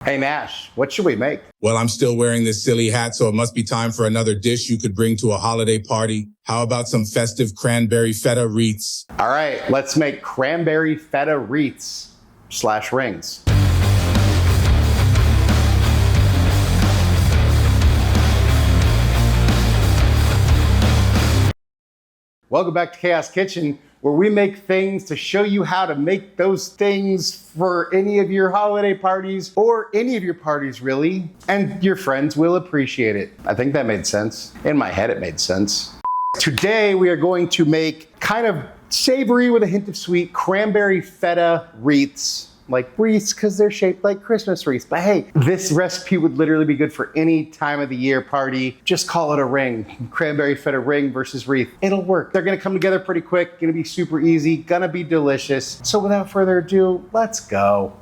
Hey Nash, what should we make? Well, I'm still wearing this silly hat, so it must be time for another dish you could bring to a holiday party. How about some festive cranberry feta wreaths? All right, let's make cranberry feta wreaths / rings. Welcome back to Chaos Kitchen, where we make things to show you how to make those things for any of your holiday parties or any of your parties really, and your friends will appreciate it. I think that made sense. In my head, it made sense. Today, we are going to make kind of savory with a hint of sweet cranberry feta wreaths. Like wreaths because they're shaped like Christmas wreaths. But hey, this recipe would literally be good for any time of the year party. Just call it a ring. Cranberry feta ring versus wreath. It'll work. They're gonna come together pretty quick, gonna be super easy, gonna be delicious. So without further ado, let's go.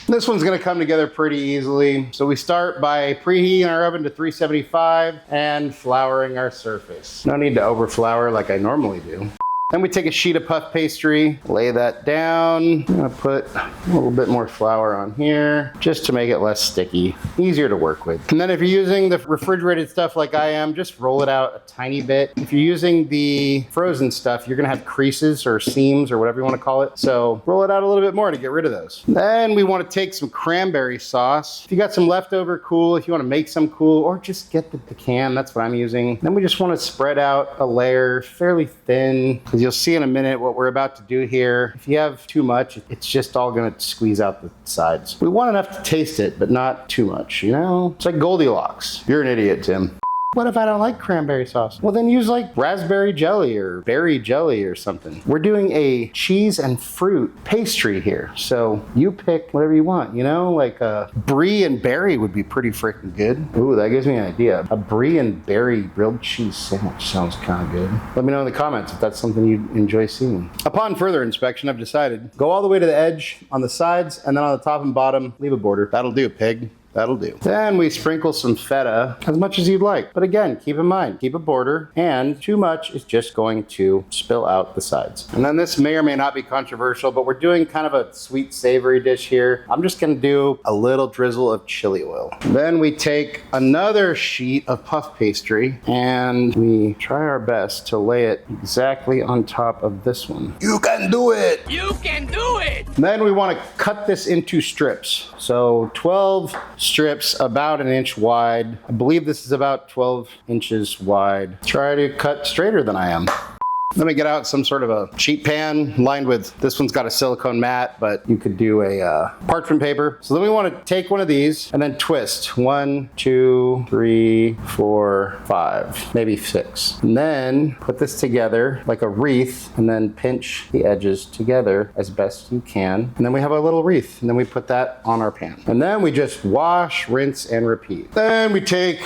This one's gonna come together pretty easily. So we start by preheating our oven to 375 and flouring our surface. No need to over flour like I normally do. Then we take a sheet of puff pastry, lay that down. I'm gonna put a little bit more flour on here just to make it less sticky, easier to work with. And then if you're using the refrigerated stuff like I am, just roll it out a tiny bit. If you're using the frozen stuff, you're gonna have creases or seams or whatever you wanna call it. So roll it out a little bit more to get rid of those. Then we wanna take some cranberry sauce. If you got some leftover, cool. If you wanna make some, cool, or just get the can, that's what I'm using. Then we just wanna spread out a layer fairly thin. You'll see in a minute what we're about to do here. If you have too much, it's just all gonna squeeze out the sides. We want enough to taste it, but not too much, you know? It's like Goldilocks. You're an idiot, Tim. What if I don't like cranberry sauce? Well, then use like raspberry jelly or berry jelly or something. We're doing a cheese and fruit pastry here. So you pick whatever you want, you know? Like a brie and berry would be pretty freaking good. Ooh, that gives me an idea. A brie and berry grilled cheese sandwich sounds kind of good. Let me know in the comments if that's something you enjoy seeing. Upon further inspection, I've decided, go all the way to the edge on the sides, and then on the top and bottom, leave a border. That'll do, pig. That'll do. Then we sprinkle some feta, as much as you'd like. But again, keep in mind, keep a border, and too much is just going to spill out the sides. And then this may or may not be controversial, but we're doing kind of a sweet savory dish here. I'm just gonna do a little drizzle of chili oil. Then we take another sheet of puff pastry, and we try our best to lay it exactly on top of this one. You can do it! You can do it! Then we wanna cut this into strips. So 12 strips about 1 inch wide. I believe this is about 12 inches wide. Try to cut straighter than I am. Let me get out some sort of a sheet pan lined with, this one's got a silicone mat, but you could do a parchment paper. So then we want to take one of these and then twist 1, 2, 3, 4, 5, maybe 6. And then put this together like a wreath and then pinch the edges together as best you can. And then we have a little wreath and then we put that on our pan. And then we just wash, rinse, and repeat. Then we take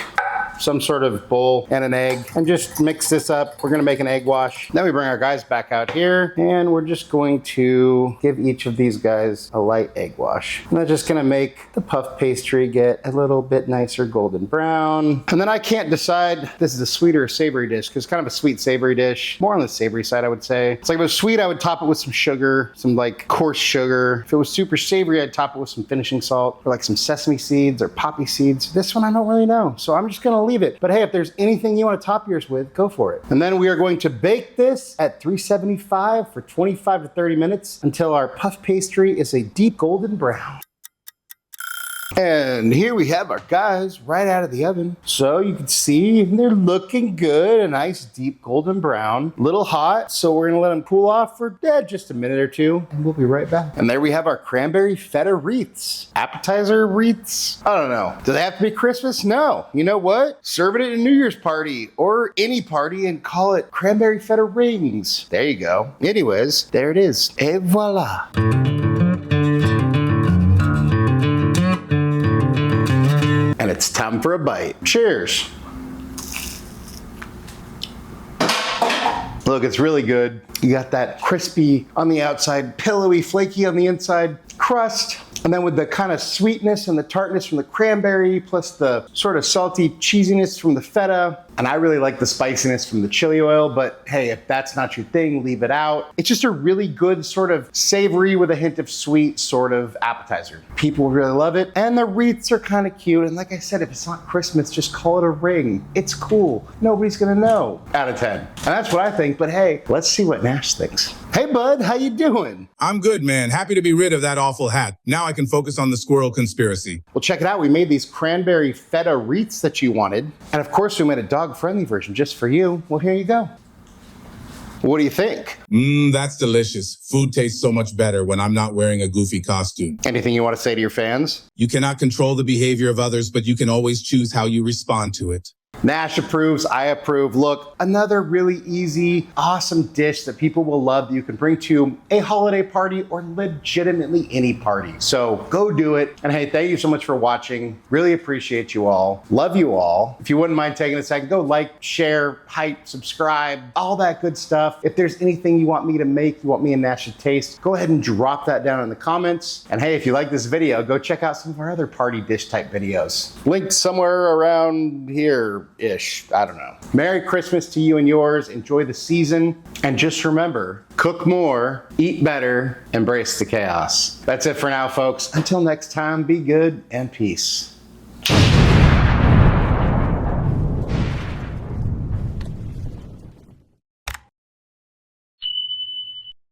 some sort of bowl and an egg and just mix this up. We're gonna make an egg wash. Then we bring our guys back out here and we're just going to give each of these guys a light egg wash. And that's just gonna make the puff pastry get a little bit nicer golden brown. And then I can't decide this is a sweet or a savory dish because it's kind of a sweet savory dish. More on the savory side, I would say. It's like if it was sweet, I would top it with some sugar, some like coarse sugar. If it was super savory, I'd top it with some finishing salt or like some sesame seeds or poppy seeds. This one I don't really know. So I'm just gonna leave it. But hey, if there's anything you want to top yours with, go for it. And then we are going to bake this at 375 for 25 to 30 minutes until our puff pastry is a deep golden brown. And here we have our guys right out of the oven. So you can see they're looking good, a nice deep golden brown. A little hot, so we're gonna let them cool off for just a minute or two, and we'll be right back. And there we have our cranberry feta wreaths. Appetizer wreaths? I don't know. Do they have to be Christmas? No. You know what? Serve it at a New Year's party or any party and call it cranberry feta rings. There you go. Anyways, there it is. Et voila. And it's time for a bite. Cheers. Look, it's really good. You got that crispy on the outside, pillowy, flaky on the inside crust. And then with the kind of sweetness and the tartness from the cranberry, plus the sort of salty cheesiness from the feta, And I really like the spiciness from the chili oil, but hey, if that's not your thing, leave it out. It's just a really good sort of savory with a hint of sweet sort of appetizer. People really love it. And the wreaths are kind of cute. And like I said, if it's not Christmas, just call it a ring. It's cool. Nobody's gonna know. Out of 10. And that's what I think, but hey, let's see what Nash thinks. Hey bud, how you doing? I'm good, man. Happy to be rid of that awful hat. Now I can focus on the squirrel conspiracy. Well, check it out. We made these cranberry feta wreaths that you wanted. And of course, we made a dog-friendly version just for you. Well, here you go. What do you think? That's delicious. Food tastes so much better when I'm not wearing a goofy costume. Anything you want to say to your fans? You cannot control the behavior of others, but you can always choose how you respond to it. Nash approves, I approve. Look, another really easy, awesome dish that people will love that you can bring to a holiday party or legitimately any party. So go do it. And hey, thank you so much for watching. Really appreciate you all. Love you all. If you wouldn't mind taking a second, go like, share, hype, subscribe, all that good stuff. If there's anything you want me to make, you want me and Nash to taste, go ahead and drop that down in the comments. And hey, if you like this video, go check out some of our other party dish type videos. Linked somewhere around here-ish. I don't know. Merry Christmas to you and yours. Enjoy the season. And just remember, cook more, eat better, embrace the chaos. That's it for now, folks. Until next time, be good and peace.